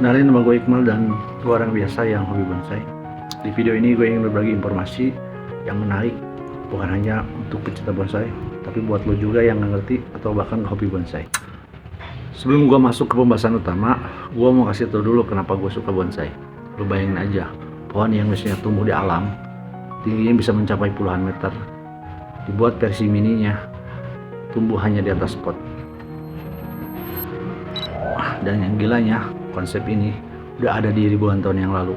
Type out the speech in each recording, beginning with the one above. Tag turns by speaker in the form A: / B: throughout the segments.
A: Kenalin, nama gue Iqmal dan gue orang biasa yang hobi bonsai. Di video ini gue ingin berbagi informasi yang menarik, bukan hanya untuk pecinta bonsai, tapi buat lo juga yang nggak ngerti atau bahkan hobi bonsai. Sebelum gue masuk ke pembahasan utama, gue mau kasih tau dulu kenapa gue suka bonsai. Lo bayangin aja, pohon yang biasanya tumbuh di alam, tingginya bisa mencapai puluhan meter, dibuat versi mininya, tumbuh hanya di atas pot. Dan yang gilanya, konsep ini udah ada di ribuan tahun yang lalu,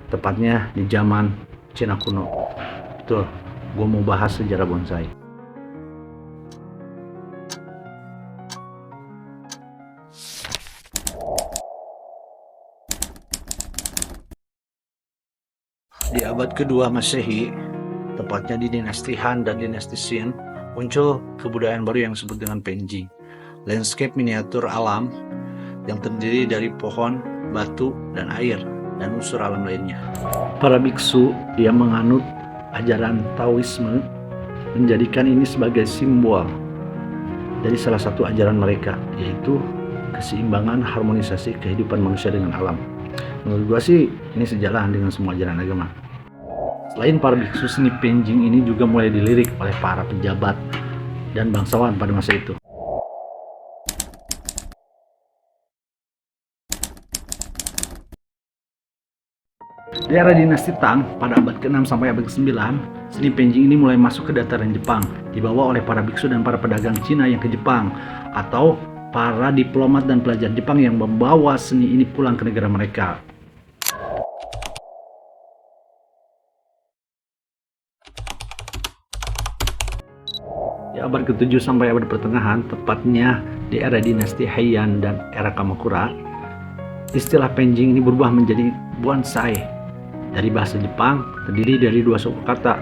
A: tepatnya di zaman Cina kuno. Betul, gue mau bahas sejarah bonsai. Di abad kedua Masehi, tepatnya di dinasti Han dan dinasti Qin, muncul kebudayaan baru yang disebut dengan Penjing, landscape miniatur alam yang terdiri dari pohon, batu, dan air, dan unsur alam lainnya. Para biksu yang menganut ajaran Taoisme menjadikan ini sebagai simbol dari salah satu ajaran mereka, yaitu keseimbangan harmonisasi kehidupan manusia dengan alam. Menurut gua sih ini sejalan dengan semua ajaran agama. Selain para biksu, seni Penjing ini juga mulai dilirik oleh para pejabat dan bangsawan pada masa itu. Di era dinasti Tang, pada abad ke-6 sampai abad ke-9, seni Penjing ini mulai masuk ke dataran Jepang, dibawa oleh para biksu dan para pedagang Cina yang ke Jepang, atau para diplomat dan pelajar Jepang yang membawa seni ini pulang ke negara mereka. Di abad ke-7 sampai abad pertengahan, tepatnya di era dinasti Heian dan era Kamakura, istilah Penjing ini berubah menjadi bonsai. Dari bahasa Jepang, terdiri dari dua suku kata,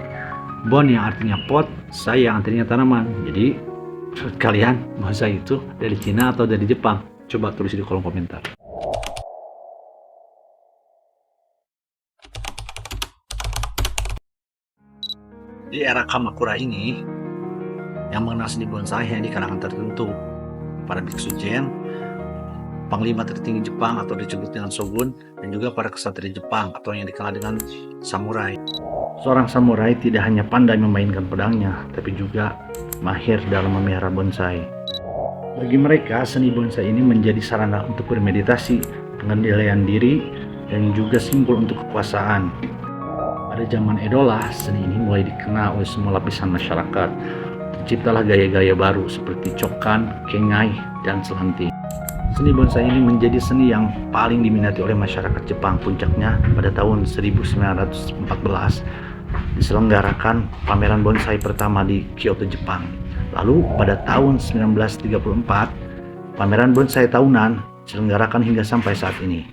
A: bon yang artinya pot, sai yang artinya tanaman. Jadi, menurut kalian bonsai itu dari Cina atau dari Jepang? Coba tulis di kolom komentar. Di era Kamakura ini, yang mengenal seni bonsai hanya di kalangan tertentu. Para biksu Zen, panglima tertinggi Jepang atau disebut dengan shogun, dan juga para ksatria Jepang atau yang dikenal dengan samurai. Seorang samurai tidak hanya pandai memainkan pedangnya, tapi juga mahir dalam memelihara bonsai. Bagi mereka, seni bonsai ini menjadi sarana untuk bermeditasi, pengendalian diri, dan juga simbol untuk kekuasaan. Pada zaman Edo lah, seni ini mulai dikenal oleh semua lapisan masyarakat. Terciptalah gaya-gaya baru seperti cokan, kengai, dan selanting. Seni bonsai ini menjadi seni yang paling diminati oleh masyarakat Jepang. Puncaknya pada tahun 1914 diselenggarakan pameran bonsai pertama di Kyoto, Jepang. Lalu pada tahun 1934 pameran bonsai tahunan diselenggarakan hingga sampai saat ini.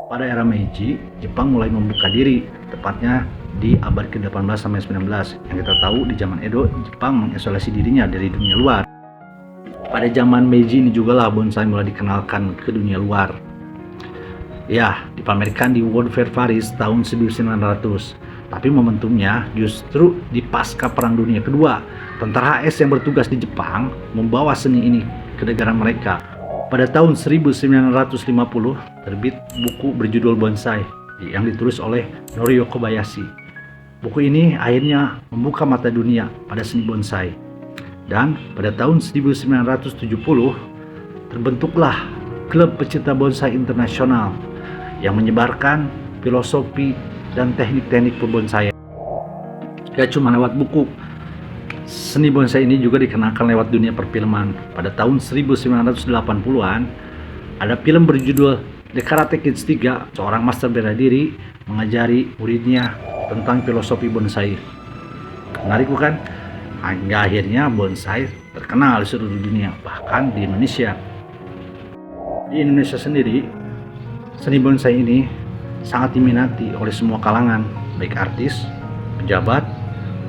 A: Pada era Meiji, Jepang mulai membuka diri, tepatnya di abad ke-18 sampai 19. Yang kita tahu di zaman Edo, Jepang mengisolasi dirinya dari dunia luar. Pada zaman Meiji ini juga lah bonsai mulai dikenalkan ke dunia luar. Ya, dipamerkan di World Fair Paris tahun 1900. Tapi momentumnya justru di pasca Perang Dunia Kedua. Tentara AS yang bertugas di Jepang membawa seni ini ke negara mereka. Pada tahun 1950 terbit buku berjudul Bonsai yang ditulis oleh Norio Kobayashi. Buku ini akhirnya membuka mata dunia pada seni bonsai. Dan pada tahun 1970 terbentuklah Klub Pecinta Bonsai Internasional yang menyebarkan filosofi dan teknik-teknik berbonsai. Gak cuma lewat buku, seni bonsai ini juga dikenalkan lewat dunia perfilman. Pada tahun 1980-an ada film berjudul The Karate Kids 3, seorang master bela diri mengajari muridnya tentang filosofi bonsai. Menarik bukan? Hingga akhirnya bonsai terkenal di seluruh dunia, bahkan di Indonesia. Di Indonesia sendiri, seni bonsai ini sangat diminati oleh semua kalangan, baik artis, pejabat,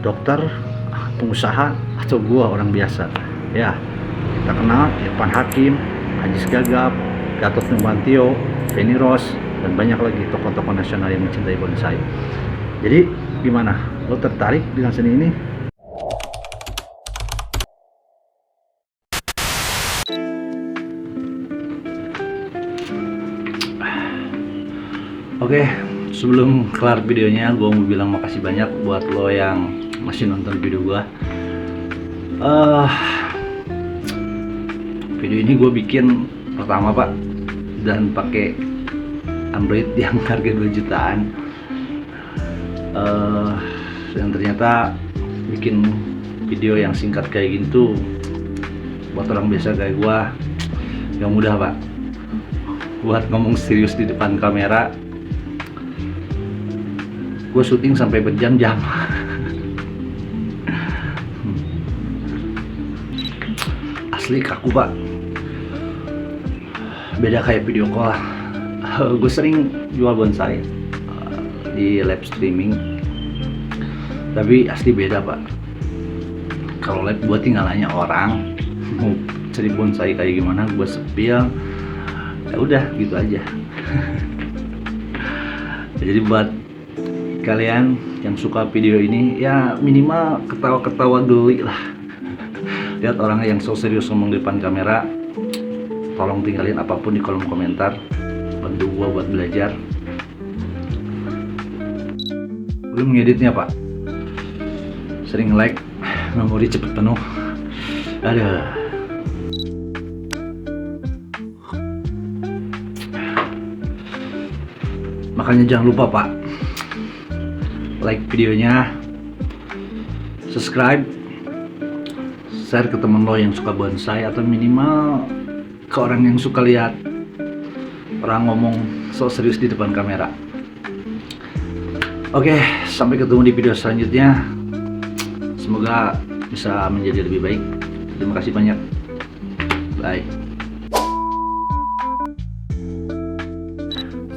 A: dokter, pengusaha, atau gua orang biasa. Ya, kita kenal Irfan Hakim, Ajis Gagap, Gatot Nurmantio, Feni Rose, dan banyak lagi tokoh-tokoh nasional yang mencintai bonsai. Jadi gimana? Lo tertarik dengan seni ini? Oke, sebelum kelar videonya, gue mau bilang makasih banyak buat lo yang masih nonton video gue. Video ini gue bikin pertama pak, dan pakai Android yang harga 2 jutaan. Dan ternyata bikin video yang singkat kayak gini tuh buat orang biasa kayak gue gak mudah pak. Buat ngomong serius di depan kamera, gue syuting sampai berjam-jam. Asli kaku pak, beda kayak video call. Gue sering jual bonsai di live streaming, tapi asli beda pak. Kalau live gue tinggal nanya orang mau cari bonsai kayak gimana, gue sepil, ya udah gitu aja. Jadi buat kalian yang suka video ini, ya minimal ketawa-ketawa geli lah. Lihat orang yang so serius ngomong di depan kamera, tolong tinggalin apapun di kolom komentar, bantu gua buat belajar. Belum ngeditnya pak, sering like, memori cepet penuh. Aduh. Makanya jangan lupa pak, like videonya, subscribe, share ke temen lo yang suka bonsai, atau minimal ke orang yang suka lihat orang ngomong so serius di depan kamera. Oke, sampai ketemu di video selanjutnya. Semoga bisa menjadi lebih baik. Terima kasih banyak. Bye.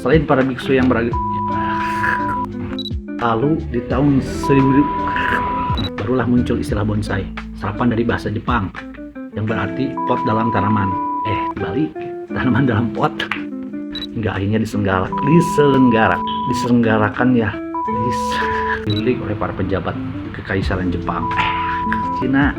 A: Selain para biksu yang beragam, lalu di tahun 1000 barulah muncul istilah bonsai, serapan dari bahasa Jepang yang berarti pot dalam tanaman. Balik, tanaman dalam pot. Hingga akhirnya diselenggarakan ya, oleh para pejabat kekaisaran Jepang, Cina.